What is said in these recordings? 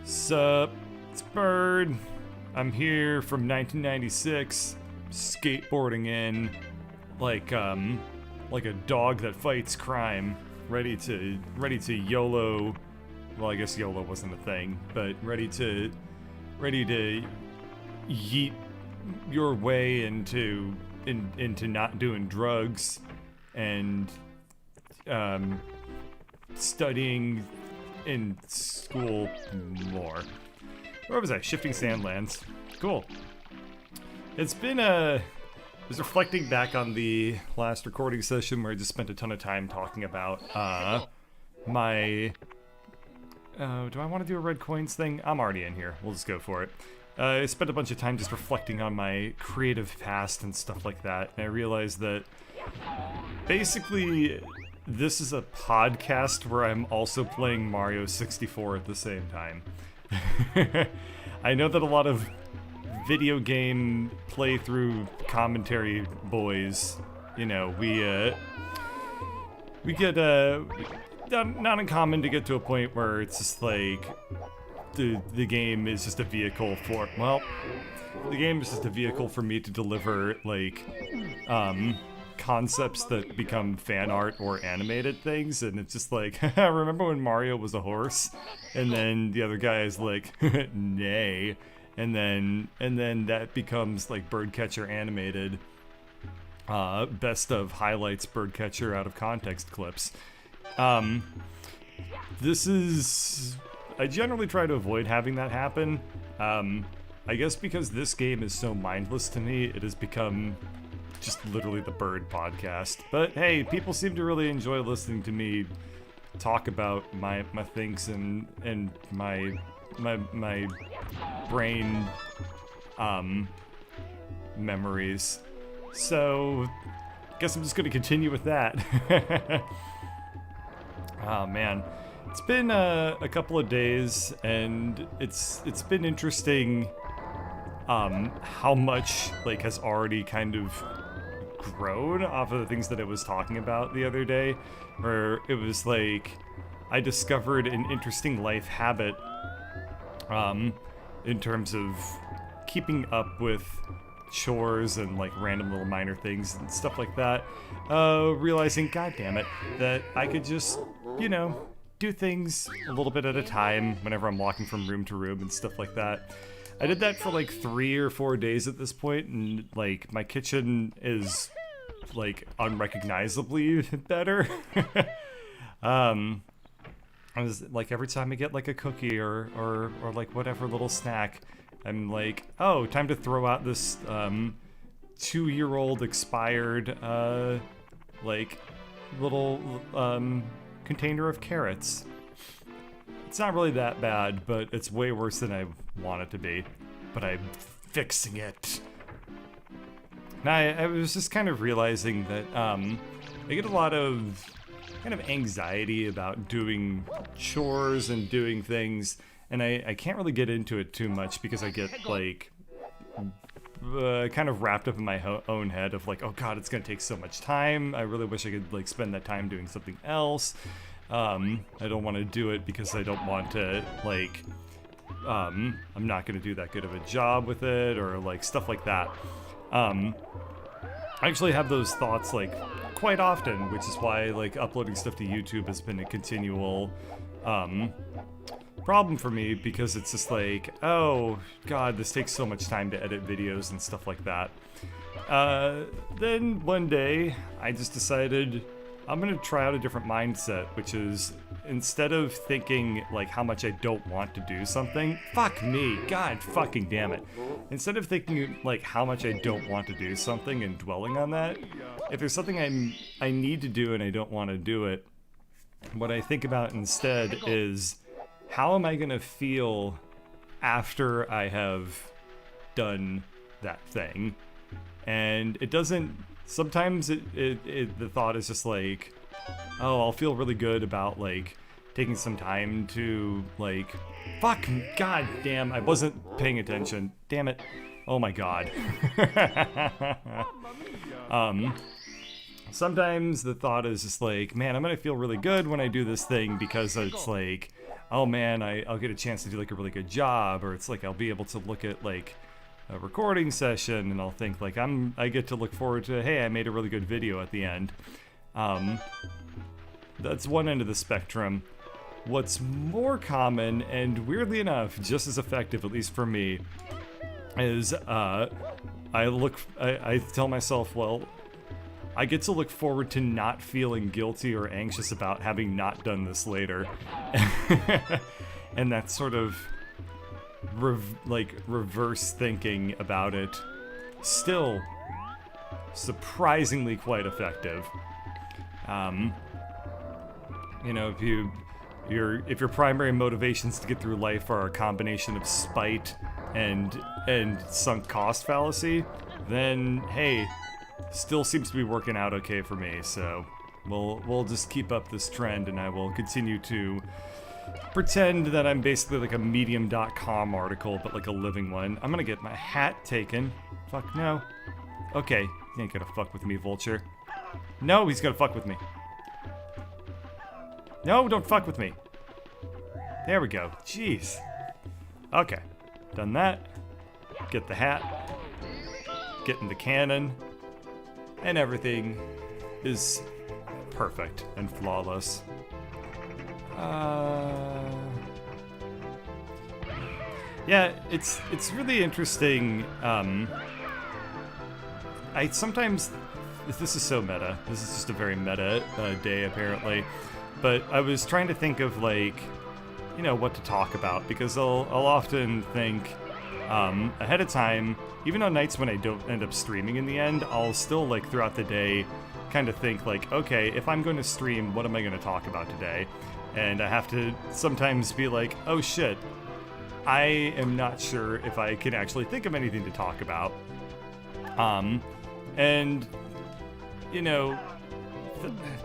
Sup, it's Bird. I'm here from 1996, skateboarding in like a dog that fights crime, ready to YOLO. Well, I guess YOLO wasn't a thing, but ready to yeet your way into not doing drugs and studying in school more. Where was I? Shifting Sandlands. Cool. It's been I was reflecting back on the last recording session where I just spent a ton of time talking about my do I want to do a red coins thing? I'm already in here. We'll just go for it. I spent a bunch of time just reflecting on my creative past and stuff like that, and I realized that basically this is a podcast where I'm also playing Mario 64 at the same time. I know that a lot of video game playthrough commentary boys, you know, we get not uncommon to get to a point where it's just like the game is just a vehicle for, well, the game is just a vehicle for me to deliver like concepts that become fan art or animated things, and it's just like, remember when Mario was a horse? And then the other guy is like, nay. And then that becomes like Birdcatcher animated, best of highlights Birdcatcher out of context clips. This is, I generally try to avoid having that happen. I guess because this game is so mindless to me, it has become just literally the Bird podcast. But hey, people seem to really enjoy listening to me talk about my things and my brain memories. So I guess I'm just gonna continue with that. Oh man, it's been a couple of days, and it's been interesting how much like has already kind of grown off of the things that I was talking about the other day, where it was like I discovered an interesting life habit in terms of keeping up with chores and like random little minor things and stuff like that, realizing, god damn it, that I could just, you know, do things a little bit at a time whenever I'm walking from room to room and stuff like that. I did that for like 3 or 4 days at this point, and like my kitchen is like unrecognizably better. I was like, every time I get like a cookie or like whatever little snack, I'm like, oh, time to throw out this 2-year-old expired like little container of carrots. It's not really that bad, but it's way worse than I want it to be. But I'm fixing it. Now, I was just kind of realizing that I get a lot of kind of anxiety about doing chores and doing things, and I can't really get into it too much because I get like kind of wrapped up in my own head of like, oh god, it's gonna take so much time. I really wish I could like spend that time doing something else. I don't want to do it because I don't want to like I'm not gonna do that good of a job with it, or like stuff like that. I actually have those thoughts like quite often, which is why like uploading stuff to YouTube has been a continual problem for me, because it's just like, oh god, this takes so much time to edit videos and stuff like that. Then one day I just decided I'm gonna try out a different mindset, which is, instead of thinking like how much I don't want to do something, fuck me, god fucking damn it. Instead of thinking like how much I don't want to do something and dwelling on that, if there's something I need to do and I don't want to do it, what I think about instead is, how am I gonna feel after I have done that thing? And it doesn't, sometimes the thought is just like, oh, I'll feel really good about like taking some time to like, fuck, god damn, I wasn't paying attention, damn it, oh my god. sometimes the thought is just like, man, I'm gonna feel really good when I do this thing because it's like, oh man, I'll get a chance to do like a really good job, or it's like I'll be able to look at like a recording session and I'll think like I get to look forward to, hey, I made a really good video at the end. That's one end of the spectrum. What's more common, and weirdly enough, just as effective, at least for me, is I tell myself, well, I get to look forward to not feeling guilty or anxious about having not done this later. And that's sort of reverse thinking about it. Still surprisingly quite effective. You know, if your primary motivations to get through life are a combination of spite and sunk cost fallacy, then hey, still seems to be working out okay for me. So we'll just keep up this trend, and I will continue to pretend that I'm basically like a medium.com article, but like a living one. I'm gonna get my hat taken. Fuck no. Okay, he ain't gonna fuck with me, Vulture. No, he's gonna fuck with me. No, don't fuck with me. There we go. Jeez. Okay. Done that. Get the hat. Get in the cannon. And everything is perfect and flawless. Yeah, it's really interesting. I sometimes... This is so meta. This is just a very meta day, apparently. But I was trying to think of, like, you know, what to talk about, because I'll often think ahead of time, even on nights when I don't end up streaming in the end, I'll still, like, throughout the day kind of think, like, okay, if I'm going to stream, what am I going to talk about today? And I have to sometimes be like, oh shit, I am not sure if I can actually think of anything to talk about. And, you know,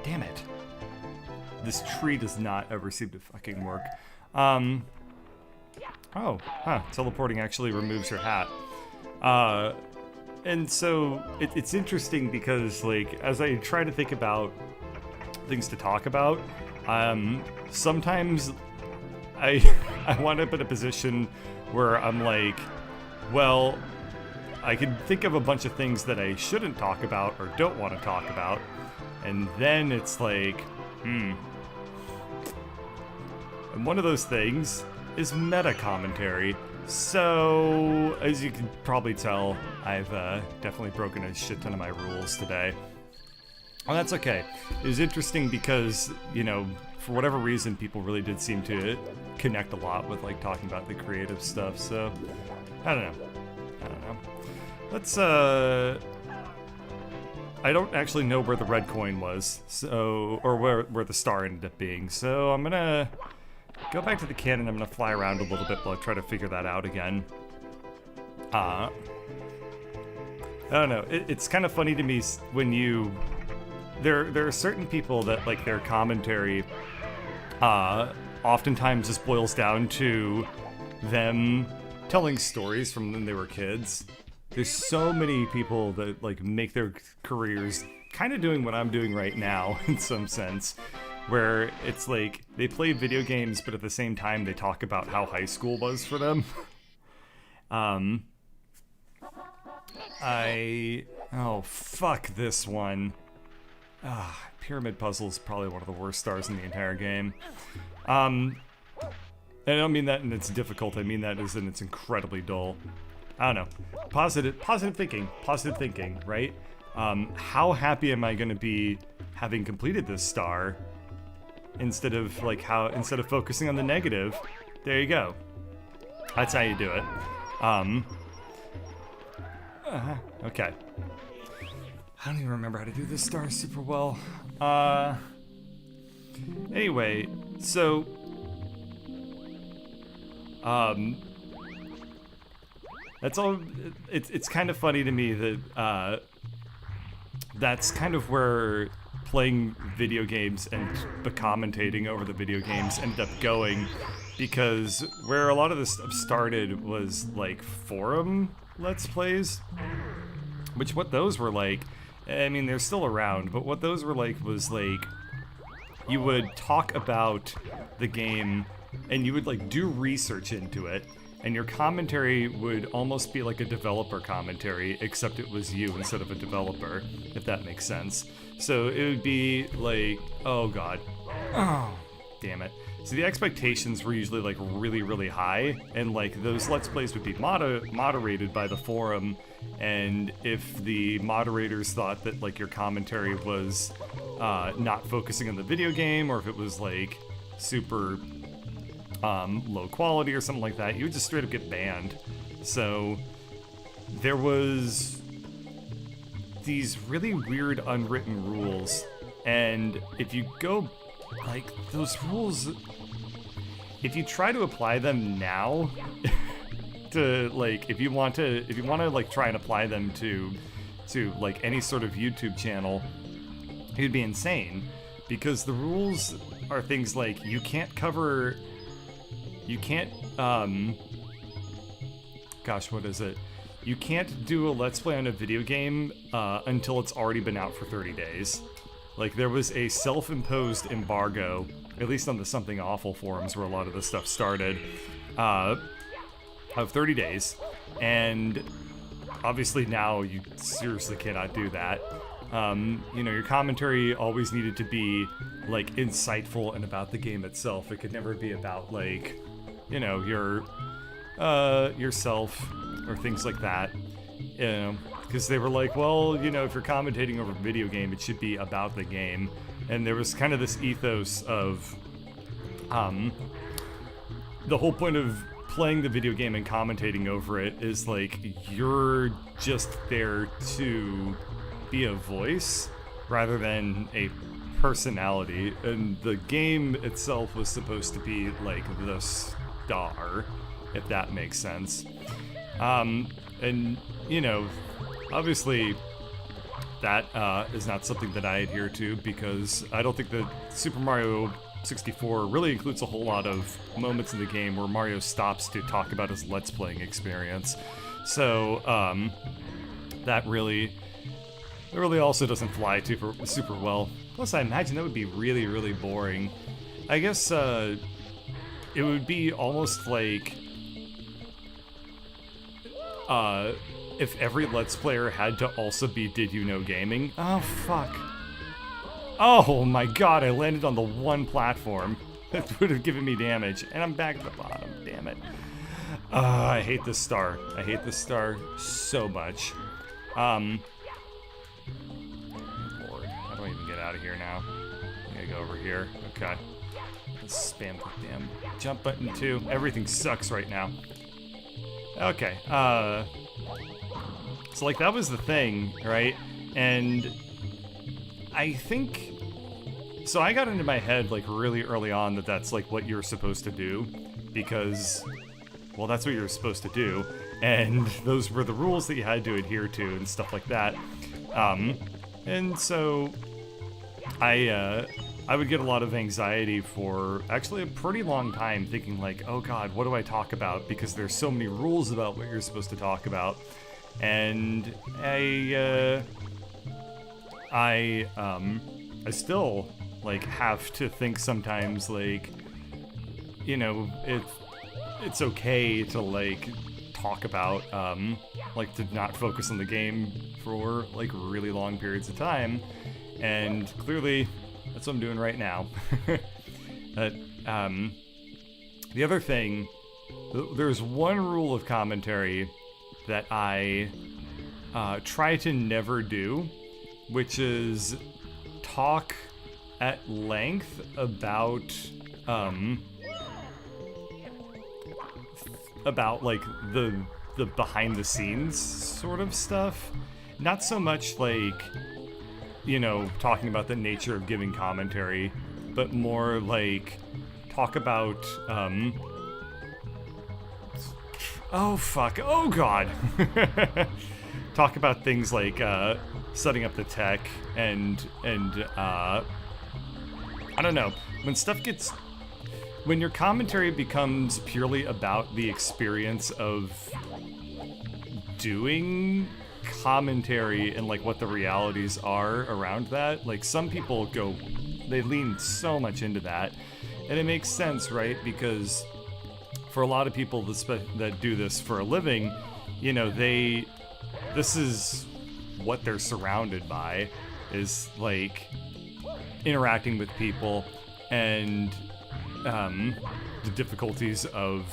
damn it. This tree does not ever seem to fucking work. Teleporting actually removes your hat. And so it's interesting because, like, as I try to think about things to talk about, sometimes I wind up in a position where I'm like, well, I can think of a bunch of things that I shouldn't talk about or don't want to talk about, and then it's like, And one of those things is meta commentary. So, as you can probably tell, I've definitely broken a shit ton of my rules today. Well, that's okay. It was interesting because, you know, for whatever reason, people really did seem to connect a lot with, like, talking about the creative stuff, so... I don't know. Let's, I don't actually know where the red coin was, so... or where the star ended up being, so I'm gonna go back to the cannon. I'm gonna fly around a little bit while I try to figure that out again. I don't know. It's kind of funny to me when you... There are certain people that, like, their commentary oftentimes just boils down to them telling stories from when they were kids. There's so many people that, like, make their careers kind of doing what I'm doing right now, in some sense, where it's like they play video games, but at the same time they talk about how high school was for them. Oh, fuck this one. Pyramid Puzzle is probably one of the worst stars in the entire game. And I don't mean that in its difficult, I mean that as in it's incredibly dull. I don't know. Positive thinking, right? How happy am I gonna be having completed this star instead of focusing on the negative? There you go. That's how you do it. Okay. I don't even remember how to do this star super well. Anyway, so... that's all... It's kind of funny to me that, that's kind of where playing video games and commentating over the video games ended up going, because where a lot of this stuff started was, like, forum Let's Plays, which what those were like I mean, they're still around, but what those were like was like, you would talk about the game and you would like do research into it, and your commentary would almost be like a developer commentary, except it was you instead of a developer, if that makes sense. So it would be like, oh god, oh damn it. So the expectations were usually like really, really high, and like those Let's Plays would be moderated by the forum, and if the moderators thought that like your commentary was not focusing on the video game, or if it was like super low quality or something like that, you would just straight up get banned. So there was these really weird unwritten rules, and if you go like those rules, if you try to apply them now to like if you want to like try and apply them to like any sort of YouTube channel, it'd be insane, because the rules are things like you can't gosh, what is it? You can't do a Let's Play on a video game until it's already been out for 30 days. Like, there was a self-imposed embargo, at least on the Something Awful forums where a lot of this stuff started, of 30 days. And obviously now you seriously cannot do that. You know, your commentary always needed to be, like, insightful and about the game itself. It could never be about, like, you know, yourself or things like that. You know, because they were like, well, you know, if you're commentating over a video game, it should be about the game. And there was kind of this ethos of, the whole point of playing the video game and commentating over it is like, you're just there to be a voice rather than a personality. And the game itself was supposed to be like the star, if that makes sense. And, you know, obviously that is not something that I adhere to, because I don't think that Super Mario 64 really includes a whole lot of moments in the game where Mario stops to talk about his Let's Playing experience. So, that really also doesn't fly super well. Plus, I imagine that would be really, really boring. I guess, it would be almost like, if every Let's Player had to also be Did You Know Gaming. Oh, fuck. Oh my god, I landed on the one platform that would have given me damage, and I'm back at the bottom, damn it. I hate this star. I hate this star so much. Lord, how do I even get out of here now? I gotta go over here. Okay. Let's spam the damn jump button too. Everything sucks right now. Okay, so like that was the thing, right? And I think, so I got into my head like really early on that that's like what you're supposed to do, because, well, that's what you're supposed to do, and those were the rules that you had to adhere to and stuff like that. And so I would get a lot of anxiety for actually a pretty long time, thinking like, oh god, what do I talk about? Because there's so many rules about what you're supposed to talk about. And I still like have to think sometimes like, you know, it's okay to like talk about like to not focus on the game for like really long periods of time, and clearly that's what I'm doing right now. But the other thing, there's one rule of commentary that I try to never do, which is talk at length about like the behind the scenes sort of stuff. Not so much like, you know, talking about the nature of giving commentary, but more like talk about oh fuck, oh god. Talk about things like setting up the tech and I don't know, when your commentary becomes purely about the experience of doing commentary and like what the realities are around that. Like some people they lean so much into that, and it makes sense, right? Because for a lot of people that do this for a living, you know, this is what they're surrounded by, is like interacting with people and the difficulties of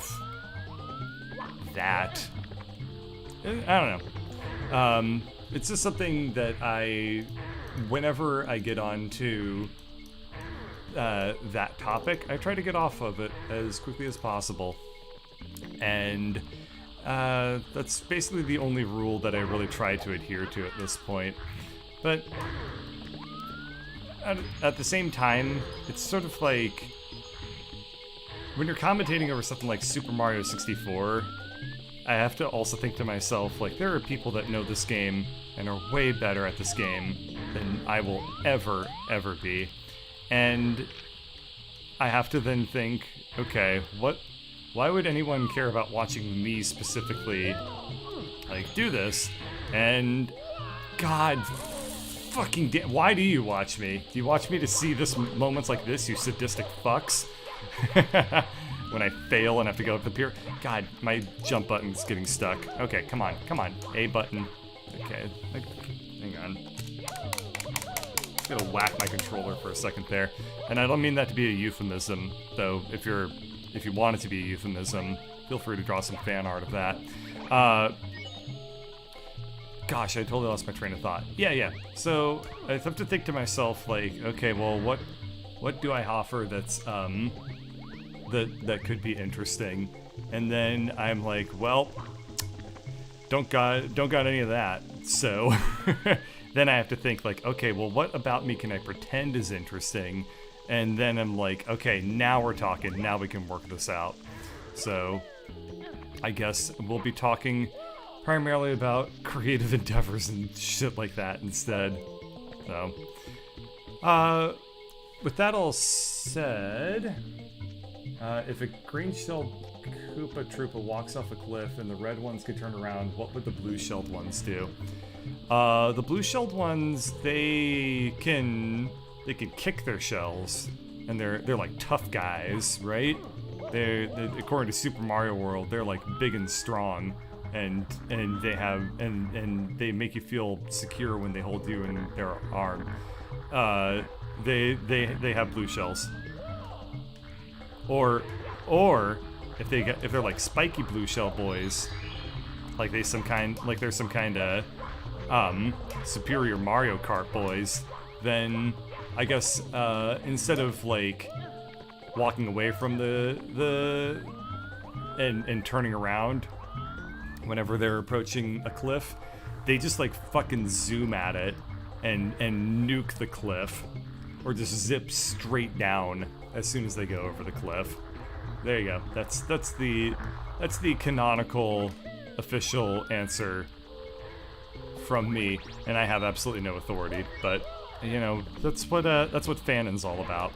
that. I don't know. It's just something that whenever I get onto that topic, I try to get off of it as quickly as possible. And that's basically the only rule that I really try to adhere to at this point. But at the same time, it's sort of like when you're commentating over something like Super Mario 64, I have to also think to myself, like, there are people that know this game and are way better at this game than I will ever be. And I have to then think, okay, why would anyone care about watching me specifically, like, do this? And God fucking damn, why do you watch me? Do you watch me to see this moments like this, you sadistic fucks? When I fail and have to go up the pier. God, my jump button's getting stuck. Okay, come on. A button. Okay, hang on. Just gonna whack my controller for a second there. And I don't mean that to be a euphemism, though. If you want it to be a euphemism, feel free to draw some fan art of that. Gosh, I totally lost my train of thought. Yeah. So I have to think to myself, like, okay, well, what do I offer that's that could be interesting? And then I'm like, well, don't got any of that. So then I have to think, like, okay, well, what about me can I pretend is interesting? And then I'm like, okay, now we're talking. Now we can work this out. So I guess we'll be talking primarily about creative endeavors and shit like that instead. So, with that all said, if a green-shelled Koopa Troopa walks off a cliff and the red ones could turn around, what would the blue-shelled ones do? The blue-shelled ones, they can kick their shells, and they're like tough guys, right? They're according to Super Mario World, they're like big and strong, and they make you feel secure when they hold you in their arm. They have blue shells. Or if they're like spiky blue shell boys, like they're some kind of superior Mario Kart boys, then I guess instead of like walking away from and turning around whenever they're approaching a cliff, they just like fucking zoom at it and nuke the cliff, or just zip straight down as soon as they go over the cliff. There you go. That's the canonical official answer from me, and I have absolutely no authority, but you know, that's what fanon's all about.